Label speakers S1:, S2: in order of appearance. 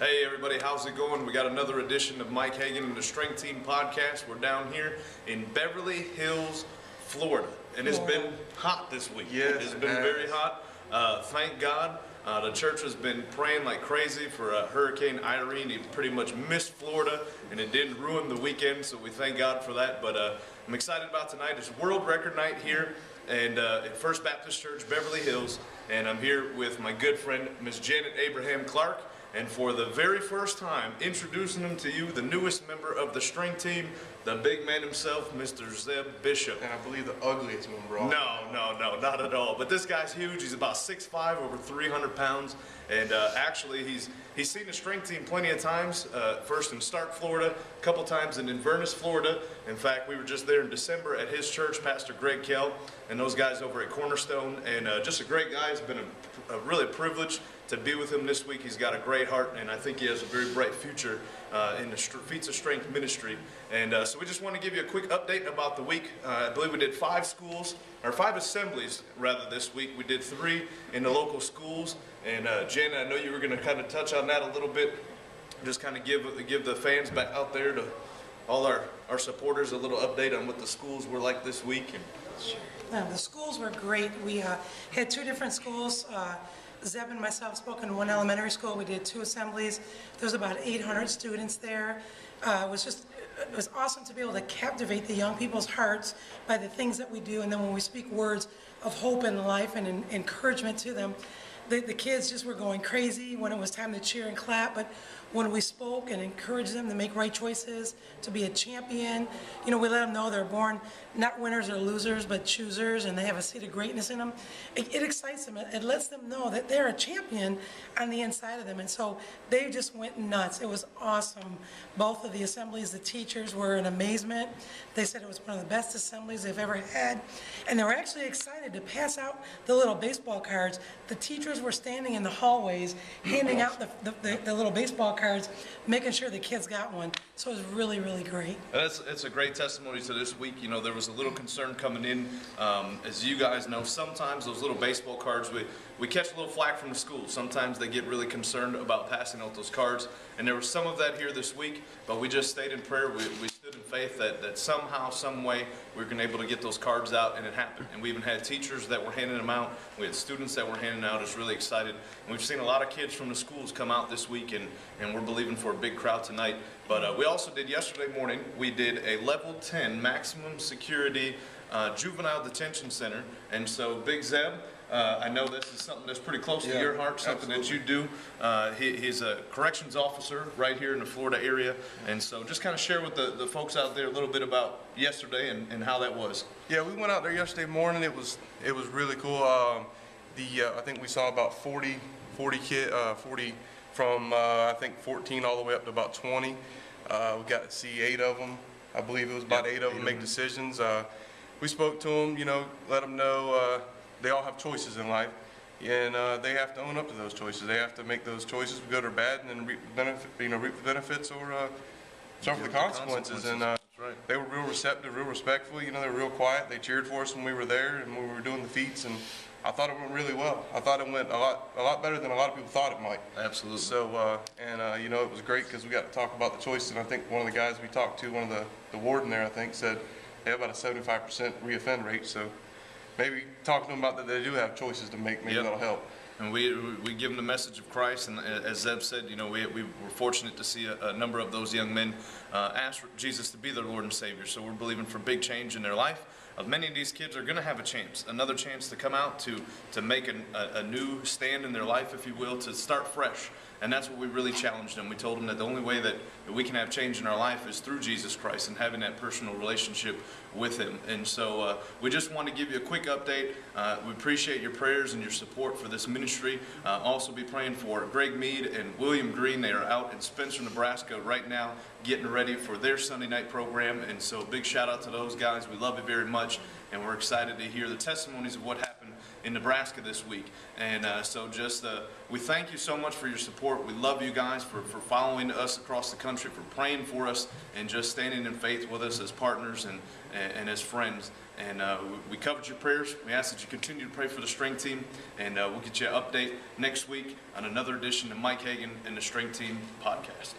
S1: Hey everybody, how's it going? We got another edition of Mike Hagan and the Strength Team podcast. We're down here in Beverly Hills, Florida, and it's been hot this week.
S2: Yes,
S1: it's been very hot. Thank God. The church has been praying like crazy for Hurricane Irene. It pretty much missed Florida, and it didn't ruin the weekend, so we thank God for that. But I'm excited about tonight. It's World Record Night here and at First Baptist Church, Beverly Hills, and I'm here with my good friend, Miss Janet Abraham Clark. And for the very first time, introducing him to you, the newest member of the Strength Team, the big man himself, Mr. Zeb Bishop.
S2: And I believe the ugliest one, bro.
S1: No, not at all. But this guy's huge. He's about 6'5", over 300 pounds. And actually, he's seen the Strength Team plenty of times. First in Stark, Florida, a couple times in Inverness, Florida. In fact, we were just there in December at his church, Pastor Greg Kell, and those guys over at Cornerstone. And just a great guy. It's been really a privilege to be with him this week. He's got a great heart, and I think he has a very bright future in the Feats of Strength ministry. And so we just want to give you a quick update about the week. I believe we did 5 assemblies rather this week. We did 3 in the local schools. And Jen, I know you were going to kind of touch on that a little bit. Just kind of give the fans back out there, to all our supporters, a little update on what the schools were like this week.
S3: Sure. The schools were great. We had 2 different schools. Zeb and myself spoke in one elementary school. We did 2 assemblies. There was about 800 students there. It was awesome to be able to captivate the young people's hearts by the things that we do. And then when we speak words of hope and life and encouragement to them, the kids just were going crazy when it was time to cheer and clap. But when we spoke and encouraged them to make right choices, to be a champion, we let them know they're born not winners or losers, but choosers, and they have a seed of greatness in them. It excites them. It lets them know that they're a champion on the inside of them. And so they just went nuts. It was awesome. Both of the assemblies, the teachers were in amazement. They said it was one of the best assemblies they've ever had. And they were actually excited to pass out the little baseball cards. The teachers were standing in the hallways handing out the little baseball cards, making sure the kids got one. So it was really, really great.
S1: It's a great testimony to this week. There was a little concern coming in. As you guys know, sometimes those little baseball cards, we catch a little flack from the school. Sometimes they get really concerned about passing out those cards. And there was some of that here this week, but we just stayed in prayer. We stood in faith that somehow, some way, we were going to be able to get those cards out, and it happened. And we even had teachers that were handing them out. We had students that were handing out. It's really excited. And we've seen a lot of kids from the schools come out this week, and we're believing for a big crowd tonight. But we also did yesterday morning, we did a level 10 maximum security juvenile detention center. And so Big Zeb, I know this is something that's pretty close to your heart, something that you do. He's a corrections officer right here in the Florida area. And so just kind of share with the folks out there a little bit about yesterday and how that was.
S2: Yeah, we went out there yesterday morning. It was really cool. I think we saw about 40 from I think 14 all the way up to about 20. We got to see 8 of them. I believe it was about 8 of them make decisions. We spoke to them, let them know they all have choices in life, and they have to own up to those choices. They have to make those choices, good or bad, and then reap the benefits or suffer the consequences. And they were real receptive, real respectful. They were real quiet. They cheered for us when we were there and when we were doing the feats, and I thought it went really well. I thought it went a lot better than a lot of people thought it might.
S1: Absolutely.
S2: So, it was great because we got to talk about the choices. And I think one of the guys we talked to, one of the warden there, I think, said they have about a 75% reoffend rate. So maybe talking to them about that they do have choices to make, maybe that'll help.
S1: And we give them the message of Christ, and as Zeb said, we were fortunate to see a number of those young men ask for Jesus to be their Lord and Savior. So we're believing for big change in their life. Many of these kids are going to have another chance to come out to make a new stand in their life, if you will, to start fresh. And that's what we really challenged them. We told them that the only way that we can have change in our life is through Jesus Christ and having that personal relationship with Him. And so we just want to give you a quick update. We appreciate your prayers and your support for this ministry. Also be praying for Greg Mead and William Green. They are out in Spencer, Nebraska right now getting ready for their Sunday night program. And so big shout out to those guys. We love you very much, and we're excited to hear the testimonies of what happened in Nebraska this week. And so just we thank you so much for your support. We love you guys for following us across the country, for praying for us, and just standing in faith with us as partners and as friends. And we covered your prayers. We ask that you continue to pray for the strength team, and we'll get you an update next week on another edition of Mike Hagan and the Strength Team podcast.